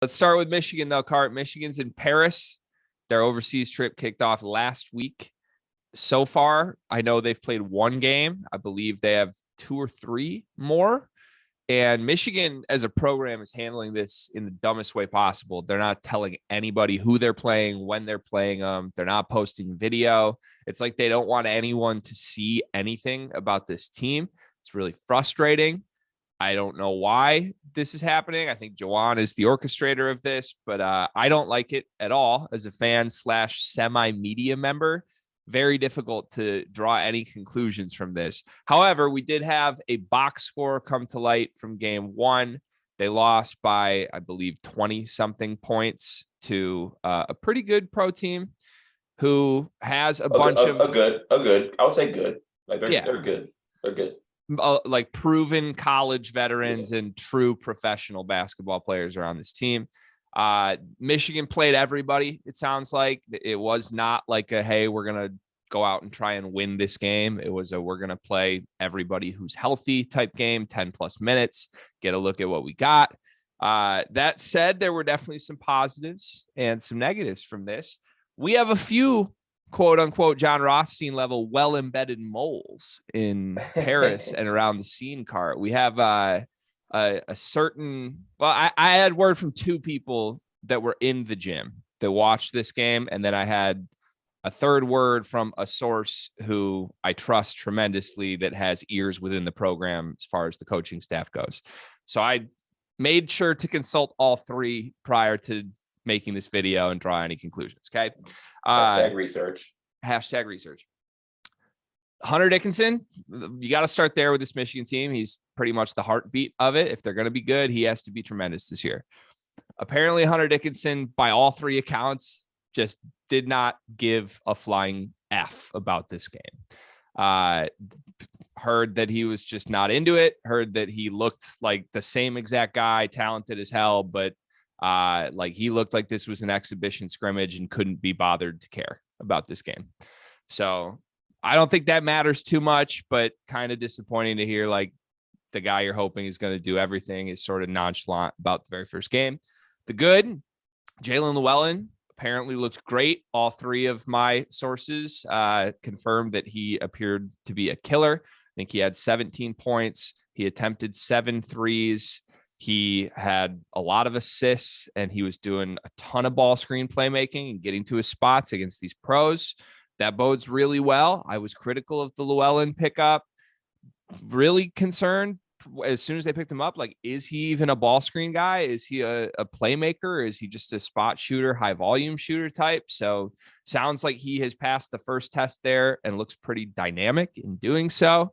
Let's start with Michigan, though, Cart. Michigan's in Paris. Their overseas trip kicked off last week. So far, I know they've played one game. I believe they have 2 or 3 more. And Michigan, as a program, is handling this in the dumbest way possible. They're not telling anybody who they're playing, when they're playing them. They're not posting video. It's like they don't want anyone to see anything about this team. It's really frustrating. I don't know why this is happening. I think Jawan is the orchestrator of this, but I don't like it at all as a fan / semi-media member. Very difficult to draw any conclusions from this. However, we did have a box score come to light from game 1. They lost by, I believe, 20-something points to a pretty good pro team who has a bunch of... A good. I would say good. Like, they're good. They're good. Like proven college veterans and true professional basketball players are on this team. Michigan played everybody. It sounds like it was not like a, hey, we're going to go out and try and win this game. It was a, we're going to play everybody who's healthy type game, 10 plus minutes, get a look at what we got. That said, there were definitely some positives and some negatives from this. We have a few quote unquote John Rothstein level well embedded moles in Paris and around the scene, Cart. We have a certain, well, I had word from 2 people that were in the gym that watched this game, and then I had a third word from a source who I trust tremendously that has ears within the program as far as the coaching staff goes. So I made sure to consult all 3 prior to making this video and draw any conclusions. Okay. Hashtag research. Hunter Dickinson, you got to start there with this Michigan team. He's pretty much the heartbeat of it. If they're going to be good, he has to be tremendous this year. Apparently, Hunter Dickinson, by all 3 accounts, just did not give a flying F about this game. Heard that he was just not into it. Heard that he looked like the same exact guy, talented as hell, but like he looked like this was an exhibition scrimmage and couldn't be bothered to care about this game. So I don't think that matters too much, but kind of disappointing to hear like the guy you're hoping is going to do everything is sort of nonchalant about the very first game. The good, Jalen Llewellyn apparently looked great. All 3 of my sources confirmed that he appeared to be a killer. I think he had 17 points. He attempted 7 threes. He had a lot of assists, and he was doing a ton of ball screen playmaking and getting to his spots against these pros. That bodes really well. I was critical of the Llewellyn pickup. Really concerned as soon as they picked him up. Like, is he even a ball screen guy? Is he a playmaker? Is he just a spot shooter, high volume shooter type? So sounds like he has passed the first test there and looks pretty dynamic in doing so.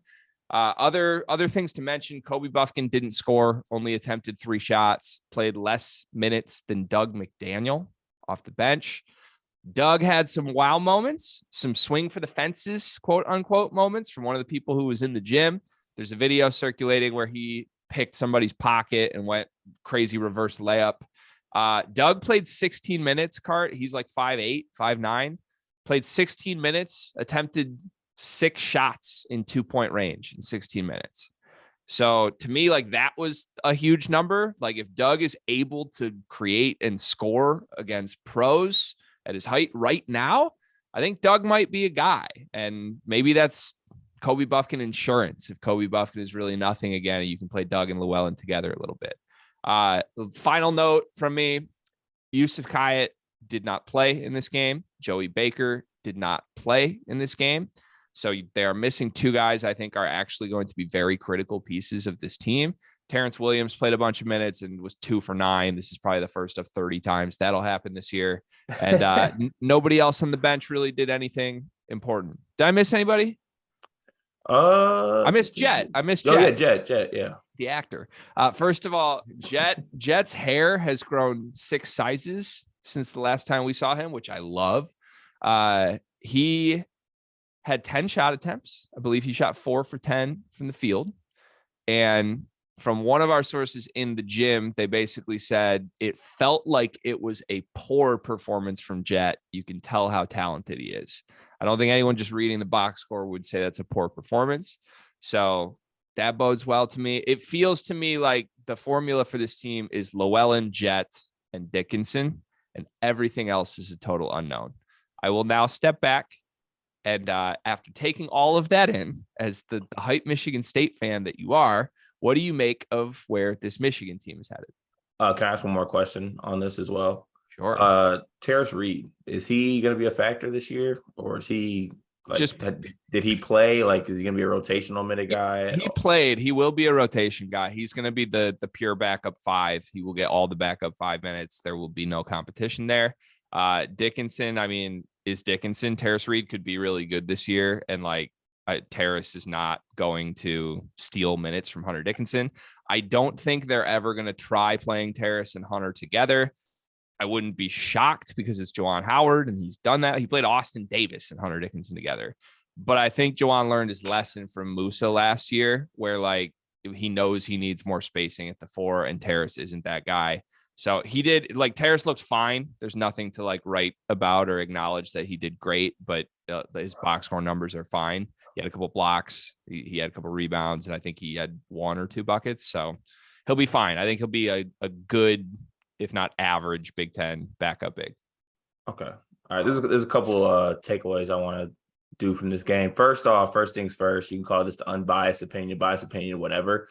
Other things to mention, Kobe Buffkin didn't score, only attempted 3 shots, played less minutes than Doug McDaniel off the bench. Doug had some wow moments, some swing for the fences, quote unquote moments from one of the people who was in the gym. There's a video circulating where he picked somebody's pocket and went crazy reverse layup. Doug played 16 minutes, Cart. He's like 5'8", 5'9", played 16 minutes, attempted 6 shots in 2-point range in 16 minutes. So to me, like, that was a huge number. Like, if Doug is able to create and score against pros at his height right now, I think Doug might be a guy. And maybe that's Kobe Buffkin insurance. If Kobe Buffkin is really nothing again, you can play Doug and Llewellyn together a little bit. Final note from me, Yusuf Kayet did not play in this game. Joey Baker did not play in this game. So they are missing 2 guys I think are actually going to be very critical pieces of this team. Terrence Williams played a bunch of minutes and was 2 for 9. This is probably the first of 30 times that'll happen this year. And nobody else on the bench really did anything important. Did I miss anybody? I missed Jet. Jet. Yeah, Jet. Yeah. The actor. First of all, Jet's hair has grown 6 sizes since the last time we saw him, which I love. He had 10 shot attempts. I believe he shot 4 for 10 from the field. And from one of our sources in the gym, they basically said it felt like it was a poor performance from Jet. You can tell how talented he is. I don't think anyone just reading the box score would say that's a poor performance. So that bodes well to me. It feels to me like the formula for this team is Llewellyn, Jet, and Dickinson, and everything else is a total unknown. I will now step back. And after taking all of that in, as the hype Michigan State fan that you are, what do you make of where this Michigan team is headed? Can I ask one more question on this as well? Sure. Terrace Reed, is he going to be a factor this year, or is he like Just did he play? Like, is he going to be a rotational minute guy? He played. He will be a rotation guy. He's going to be the pure backup 5. He will get all the backup 5 minutes. There will be no competition there. Dickinson, I mean, is Dickinson. Terrace Reed could be really good this year, and like Terrace is not going to steal minutes from Hunter Dickinson. I don't think they're ever going to try playing Terrace and Hunter together. I wouldn't be shocked because it's Juwan Howard and he's done that. He played Austin Davis and Hunter Dickinson together. But I think Juwan learned his lesson from Musa last year, where like he knows he needs more spacing at the 4, and Terrace isn't that guy. So he did, like, Terrace looked fine. There's nothing to like write about or acknowledge that he did great, but his box score numbers are fine. He had a couple blocks. He had a couple rebounds, and I think he had 1 or 2 buckets. So he'll be fine. I think he'll be a good, if not average, Big Ten backup big. Okay. All right. There's a couple takeaways I want to do from this game. First off, first things first, you can call this the unbiased opinion, biased opinion, whatever.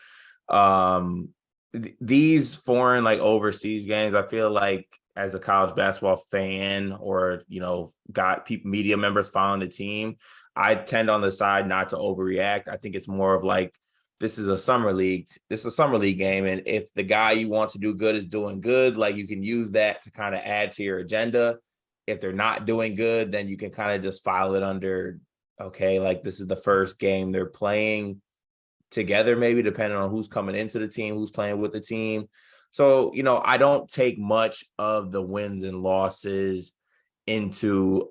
These foreign, like, overseas games, I feel like as a college basketball fan, or, you know, got people, media members following the team, I tend on the side not to overreact. I think it's more of like, this is a summer league. This is a summer league game. And if the guy you want to do good is doing good, like, you can use that to kind of add to your agenda. If they're not doing good, then you can kind of just file it under, okay, like, this is the first game they're playing together, maybe depending on who's coming into the team, who's playing with the team. So, you know, I don't take much of the wins and losses into,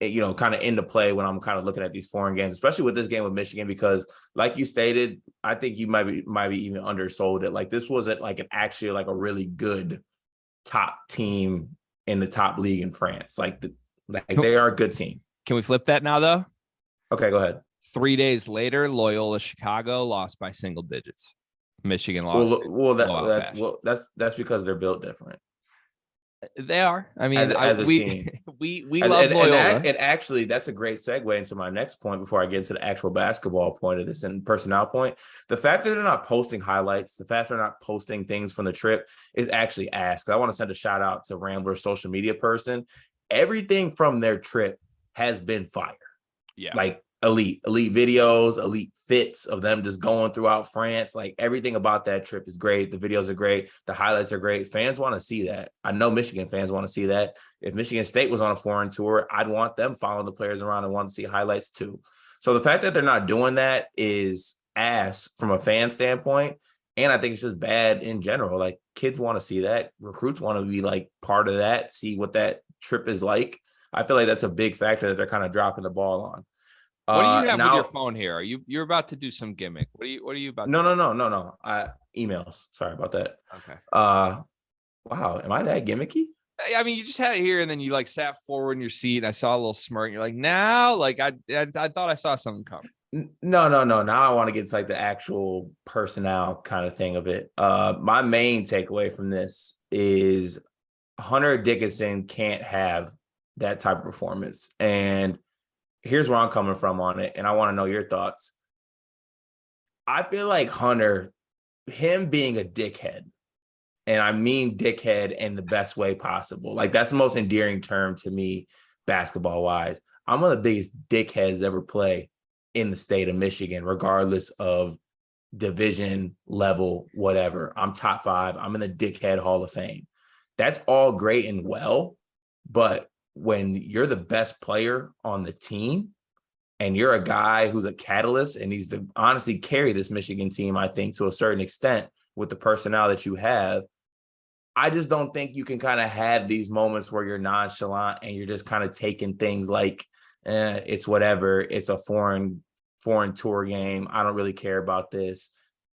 you know, kind of into play when I'm kind of looking at these foreign games, especially with this game with Michigan, because like you stated, I think you might be even undersold it. Like, this wasn't like actually like a really good top team in the top league in France. Like they are a good team. Can we flip that now though? Okay, go ahead. 3 days later, Loyola Chicago lost by single digits. Michigan lost. That's because they're built different. They are. I mean, as a team. we love Loyola. And actually, that's a great segue into my next point before I get into the actual basketball point of this and personnel point. The fact that they're not posting highlights, the fact they're not posting things from the trip is actually asked. I want to send a shout out to Rambler's social media person. Everything from their trip has been fire. Yeah. Like, elite videos, elite fits of them just going throughout France. Like, everything about that trip is great. The videos are great. The highlights are great. Fans want to see that. I know Michigan fans want to see that. If Michigan State was on a foreign tour, I'd want them following the players around and want to see highlights too. So the fact that they're not doing that is ass from a fan standpoint. And I think it's just bad in general. Like, kids want to see that. Recruits want to be like part of that, see what that trip is like. I feel like that's a big factor that they're kind of dropping the ball on. What do you have with your phone here? You're about to do some gimmick. What are you about? No. Emails. Sorry about that. Okay. Wow. Am I that gimmicky? I mean, you just had it here, and then you like sat forward in your seat, and I saw a little smirk. And you're like, now, like I thought I saw something coming. No. Now I want to get to like the actual personnel kind of thing of it. My main takeaway from this is Hunter Dickinson can't have that type of performance. And here's where I'm coming from on it, and I want to know your thoughts. I feel like Hunter, him being a dickhead, and I mean dickhead in the best way possible. Like, that's the most endearing term to me, basketball-wise. I'm one of the biggest dickheads ever play in the state of Michigan, regardless of division level, whatever. I'm top 5. I'm in the Dickhead Hall of Fame. That's all great and well, but when you're the best player on the team and you're a guy who's a catalyst and needs to honestly carry this Michigan team, I think, to a certain extent with the personnel that you have, I just don't think you can kind of have these moments where you're nonchalant and you're just kind of taking things like, it's whatever. It's a foreign tour game. I don't really care about this.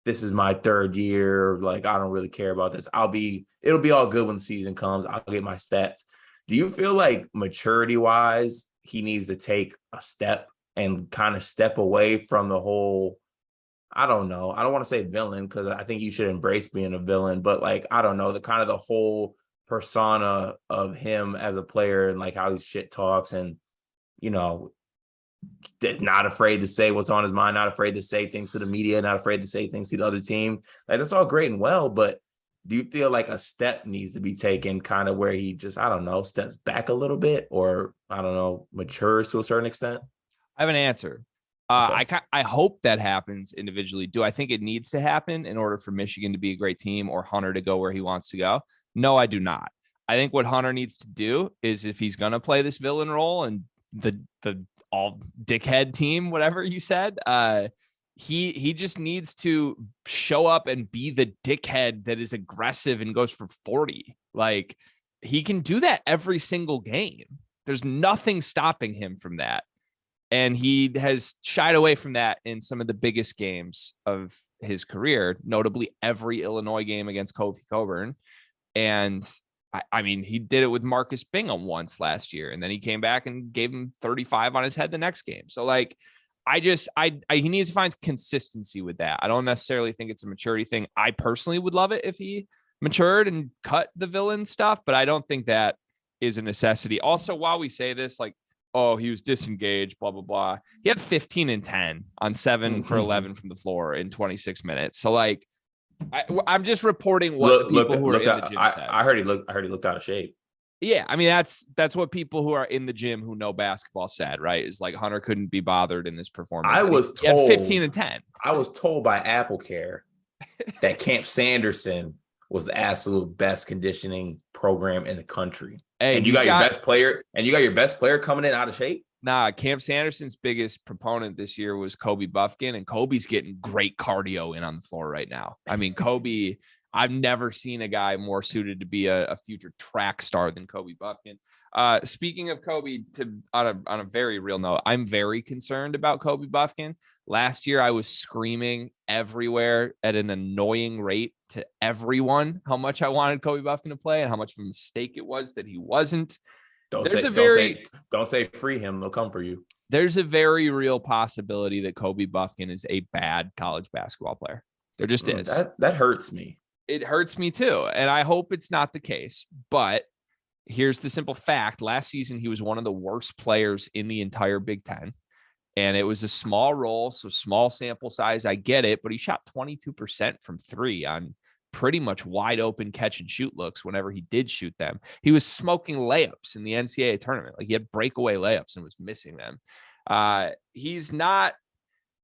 This is my 3rd year. Like, I don't really care about this. It'll be all good when the season comes. I'll get my stats. Do you feel like maturity-wise, he needs to take a step and kind of step away from the whole, I don't know, I don't want to say villain, because I think you should embrace being a villain, but like, I don't know, the kind of the whole persona of him as a player and like how he shit talks and, you know, not afraid to say what's on his mind, not afraid to say things to the media, not afraid to say things to the other team. Like, that's all great and well, but do you feel like a step needs to be taken kind of where he just, I don't know, steps back a little bit or, I don't know, matures to a certain extent? I have an answer. Okay. I hope that happens individually. Do I think it needs to happen in order for Michigan to be a great team or Hunter to go where he wants to go? No, I do not. I think what Hunter needs to do is, if he's going to play this villain role and the all dickhead team, whatever you said, he just needs to show up and be the dickhead that is aggressive and goes for 40. Like, he can do that every single game. There's nothing stopping him from that. And he has shied away from that in some of the biggest games of his career, notably every Illinois game against Kofi Coburn. And I mean, he did it with Marcus Bingham once last year, and then he came back and gave him 35 on his head the next game. So like, he needs to find consistency with that. I don't necessarily think it's a maturity thing. I personally would love it if he matured and cut the villain stuff, but I don't think that is a necessity. Also, while we say this, like, oh, he was disengaged, blah, blah, blah. He had 15 and 10 on 7 for 11 from the floor in 26 minutes. So like, I'm just reporting what the people who are in the gym said. I heard he looked out of shape. Yeah, I mean, that's what people who are in the gym who know basketball said, right? Is like, Hunter couldn't be bothered in this performance. I was told 15 and 10. I was told by AppleCare that Camp Sanderson was the absolute best conditioning program in the country. Hey, and you got your best player coming in out of shape. Nah, Camp Sanderson's biggest proponent this year was Kobe Buffkin, and Kobe's getting great cardio in on the floor right now. I mean, Kobe, I've never seen a guy more suited to be a future track star than Kobe Buffkin. Speaking of Kobe, on a very real note, I'm very concerned about Kobe Buffkin. Last year, I was screaming everywhere at an annoying rate to everyone how much I wanted Kobe Buffkin to play and how much of a mistake it was that he wasn't. Don't say free him. They'll come for you. There's a very real possibility that Kobe Buffkin is a bad college basketball player. There just is. That hurts me. It hurts me too. And I hope it's not the case. But here's the simple fact. Last season, he was one of the worst players in the entire Big Ten. And it was a small role, so small sample size. I get it. But he shot 22% from 3 on pretty much wide open catch and shoot looks whenever he did shoot them. He was smoking layups in the NCAA tournament. Like, he had breakaway layups and was missing them. He's not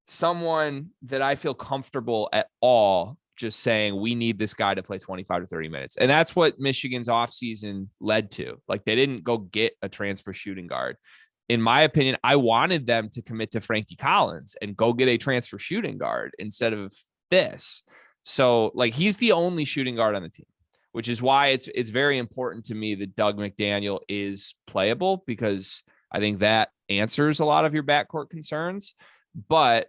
someone that I feel comfortable at all just saying we need this guy to play 25 to 30 minutes. And that's what Michigan's offseason led to. Like, they didn't go get a transfer shooting guard. In my opinion, I wanted them to commit to Frankie Collins and go get a transfer shooting guard instead of this. So like, he's the only shooting guard on the team, which is why it's very important to me that Doug McDaniel is playable, because I think that answers a lot of your backcourt concerns. But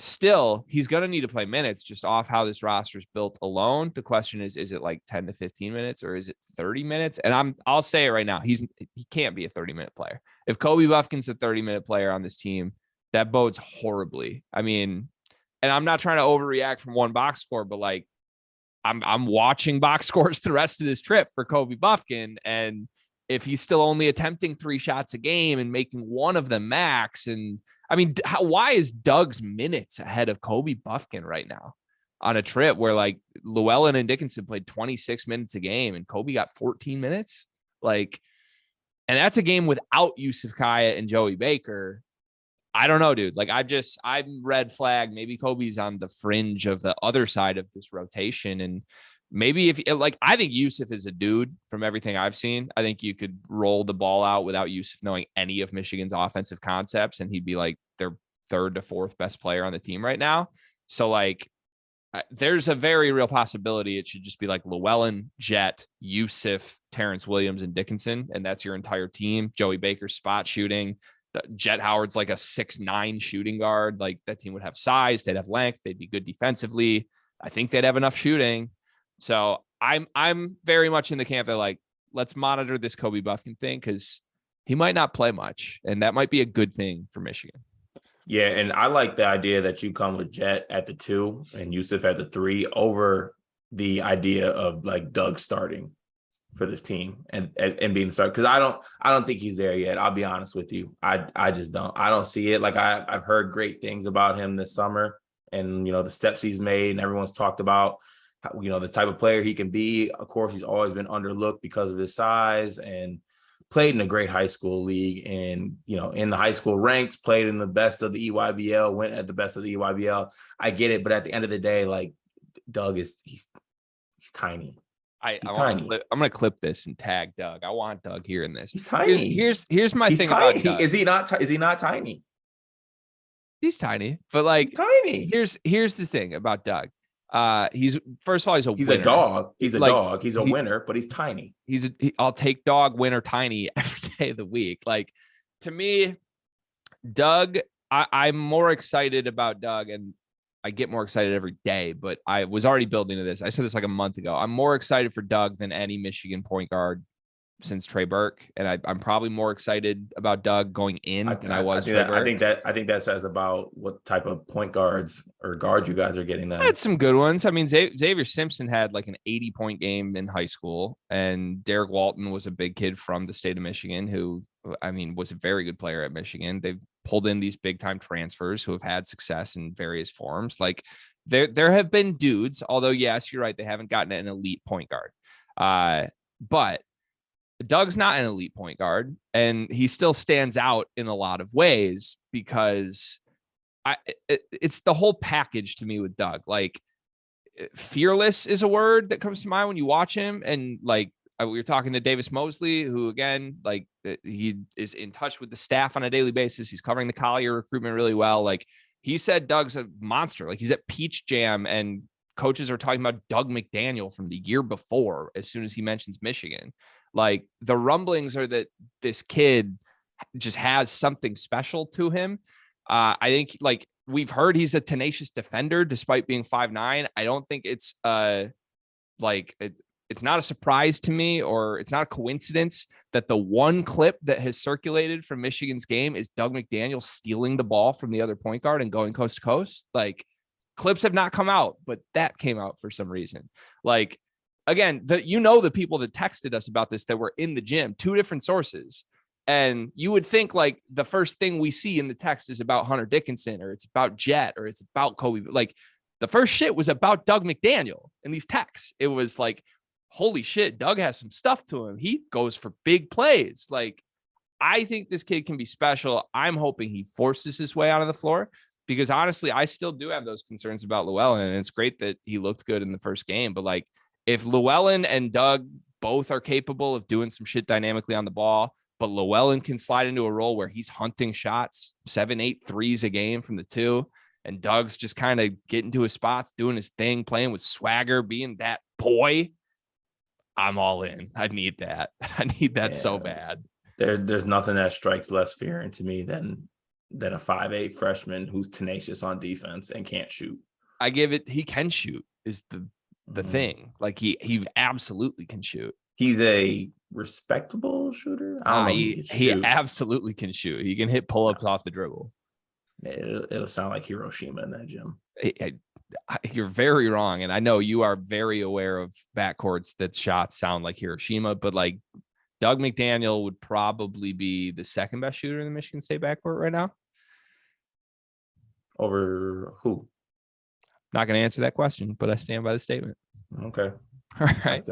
still, he's going to need to play minutes just off how this roster is built alone. The question is it like 10 to 15 minutes or is it 30 minutes? And I'll say it right now. He can't be a 30-minute player. If Kobe Buffkin's a 30-minute player on this team, that bodes horribly. I mean, and I'm not trying to overreact from one box score, but like, I'm watching box scores the rest of this trip for Kobe Buffkin. And if he's still only attempting 3 shots a game and making one of them max, and I mean, why is Doug's minutes ahead of Kobe Buffkin right now on a trip where like Llewellyn and Dickinson played 26 minutes a game and Kobe got 14 minutes? Like, and that's a game without Yusuf Kaya and Joey Baker. I don't know, dude. Like, I'm red flag. Maybe Kobe's on the fringe of the other side of this rotation. And maybe I think Yusuf is a dude from everything I've seen. I think you could roll the ball out without Yusuf knowing any of Michigan's offensive concepts, and he'd be like their 3rd to 4th best player on the team right now. So like, there's a very real possibility it should just be like Llewellyn, Jet, Yusuf, Terrence Williams, and Dickinson. And that's your entire team. Joey Baker spot shooting. Jet Howard's like a 6'9" shooting guard. Like, that team would have size, they'd have length, they'd be good defensively. I think they'd have enough shooting. So I'm very much in the camp that like, let's monitor this Kobe Buffkin thing, because he might not play much, and that might be a good thing for Michigan. Yeah, and I like the idea that you come with Jet at the 2 and Yusuf at the 3 over the idea of like Doug starting. for this team and being the starter, because I don't think he's there yet. I'll be honest with you. I just don't. I don't see it. Like I've heard great things about him this summer, and the steps he's made, and everyone's talked about how, the type of player he can be. Of course, he's always been underlooked because of his size, and played in a great high school league, and in the high school ranks, played in the best of the EYBL, went at the best of the EYBL. I get it, but at the end of the day, like Doug he's tiny. I'm gonna clip this and tag Doug. I want Doug hearing this. He's tiny. Here's my thing tiny. about Doug. Is he not tiny? He's tiny, but like he's tiny. Here's the thing about Doug. He's first of all, he's a winner. A dog. He's a dog. He's a winner, but he's tiny. I'll take dog, winner, tiny every day of the week. Like, to me, Doug, I'm more excited about Doug, and I get more excited every day, but I was already building to this. I said this like a month ago. I'm more excited for Doug than any Michigan point guard since Trey Burke, and I'm probably more excited about Doug going in than I was. I think that says about what type of point guards or guards you guys are getting. Then I had some good ones. I mean, Xavier Simpson had like an 80-point game in high school, and Derek Walton was a big kid from the state of Michigan who, I mean, was a very good player at Michigan. They've pulled in these big time transfers who have had success in various forms. Like there have been dudes, although yes, you're right, they haven't gotten an elite point guard. But Doug's not an elite point guard, and he still stands out in a lot of ways because it's the whole package to me with Doug. Like, fearless is a word that comes to mind when you watch him. And like, we were talking to Davis Mosley, who again, like, he is in touch with the staff on a daily basis. He's covering the Collier recruitment really well. Like, he said Doug's a monster. Like, he's at Peach Jam and coaches are talking about Doug McDaniel from the year before as soon as he mentions Michigan. Like, the rumblings are that this kid just has something special to him. I think, like, we've heard he's a tenacious defender despite being 5'9". I don't think it's it's not a surprise to me, or it's not a coincidence that the one clip that has circulated from Michigan's game is Doug McDaniel stealing the ball from the other point guard and going coast to coast. Like, clips have not come out, but that came out for some reason. Like, again, the people that texted us about this that were in the gym, 2 different sources. And you would think like the first thing we see in the text is about Hunter Dickinson, or it's about Jet, or it's about Kobe. Like, the first shit was about Doug McDaniel in these texts. It was like, holy shit, Doug has some stuff to him. He goes for big plays. Like, I think this kid can be special. I'm hoping he forces his way onto the floor, because honestly, I still do have those concerns about Llewellyn. And it's great that he looked good in the first game, but like, if Llewellyn and Doug both are capable of doing some shit dynamically on the ball, but Llewellyn can slide into a role where he's hunting shots, 7-8 threes a game from the 2, and Doug's just kind of getting to his spots, doing his thing, playing with swagger, being that boy, I'm all in. I need that. I need that so bad. There's nothing that strikes less fear into me than a 5'8" freshman who's tenacious on defense and can't shoot. He can shoot is the thing. Like, he absolutely can shoot. He's a respectable shooter. He absolutely can shoot. He can hit pull-ups off the dribble. It'll sound like Hiroshima in that gym. You're very wrong, and I know you are very aware of backcourts that shots sound like Hiroshima, but like, Doug McDaniel would probably be the second best shooter in the Michigan State backcourt right now. Over who? Not going to answer that question, but I stand by the statement. Okay. All right.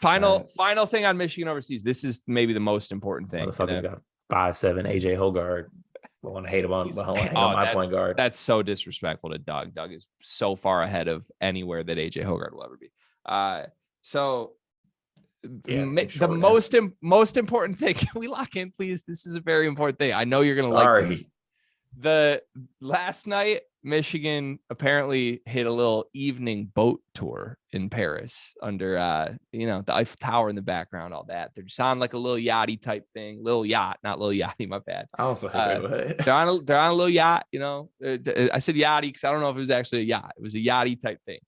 Final thing on Michigan overseas. This is maybe the most important thing. Motherfucker's got 5'7" AJ Hoggard. I want to hate him on my point guard. That's so disrespectful to Doug. Doug is so far ahead of anywhere that AJ Hoggard will ever be. The most important thing. Can we lock in, please? This is a very important thing. I know you're going to like this. The last night, Michigan apparently hit a little evening boat tour in Paris under, the Eiffel Tower in the background, all that. They're just on like a little yachty type thing, little yacht, not little yachty. My bad. I also they're on a little yacht. I said yachty because I don't know if it was actually a yacht. It was a yachty type thing.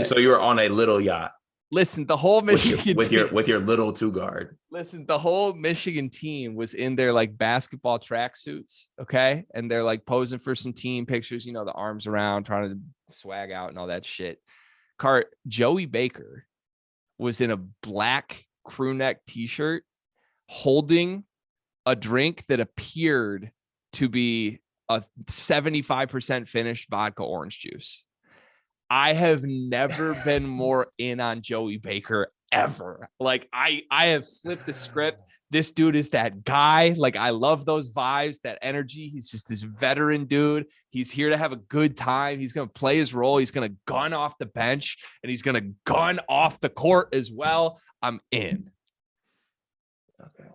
So you were on a little yacht. Listen, the whole Michigan with your little 2 guard. Listen, the whole Michigan team was in their like basketball tracksuits, okay, and they're like posing for some team pictures. The arms around, trying to swag out and all that shit. Joey Baker was in a black crew neck t-shirt holding a drink that appeared to be a 75% finished vodka orange juice. I have never been more in on Joey Baker ever. Like I have flipped the script. This dude is that guy. Like I love those vibes, that energy. He's just this veteran dude. He's here to have a good time. He's going to play his role. He's going to gun off the bench and he's going to gun off the court as well. I'm in. Okay.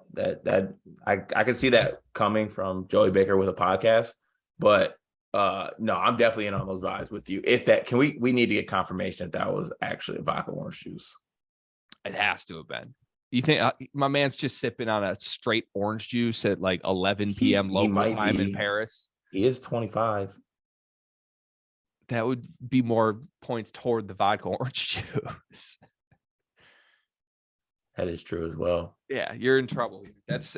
I can see that coming from Joey Baker with a podcast, but no, I'm definitely in on those vibes with you. If that we need to get confirmation that was actually vodka orange juice. It has to have been. You think my man's just sipping on a straight orange juice at like 11 p.m. local time in Paris? He is 25. That would be more points toward the vodka orange juice. That is true as well. Yeah, you're in trouble. That's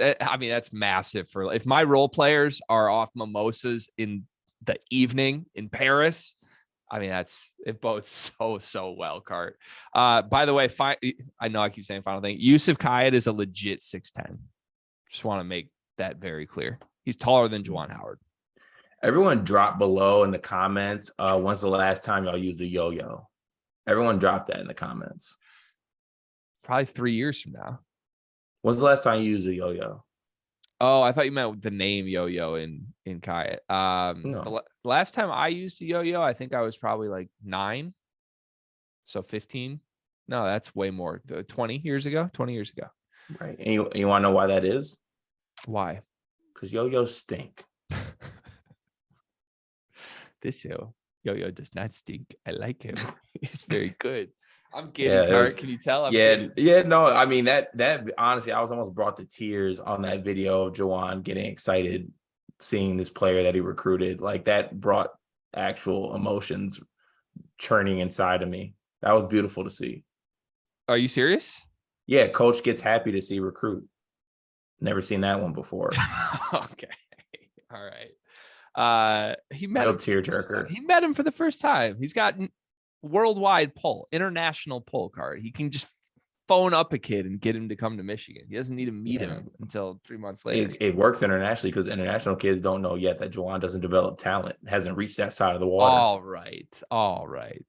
massive for if my role players are off mimosas in the evening in Paris. I mean, it bodes so well, Cart. By the way, I know I keep saying final thing. Yusuf Kayat is a legit 6'10". Just want to make that very clear. He's taller than Juwan Howard. Everyone drop below in the comments. When's the last time y'all used a yo-yo? Everyone drop that in the comments. Probably 3 years from now. When's the last time you used a yo-yo? Oh, I thought you meant the name yo-yo in Kayat. No. The last time I used a yo-yo, I think I was probably like 9. So 15. No, that's way more. 20 years ago. Right. And you want to know why that is? Why? Because yo-yos stink. This yo-yo does not stink. I like him. He's very good. I'm kidding, Cart. Can you tell? No. I mean that honestly, I was almost brought to tears on that video of Juwan getting excited, seeing this player that he recruited. Like that brought actual emotions churning inside of me. That was beautiful to see. Are you serious? Yeah, coach gets happy to see recruit. Never seen that one before. Okay, all right. He met him. Tearjerker. He met him for the first time. He's got worldwide pull, international pull card. He can just phone up a kid and get him to come to Michigan. He doesn't need to meet him until 3 months later. It works internationally because international kids don't know yet that Juwan doesn't develop talent, hasn't reached that side of the water. All right.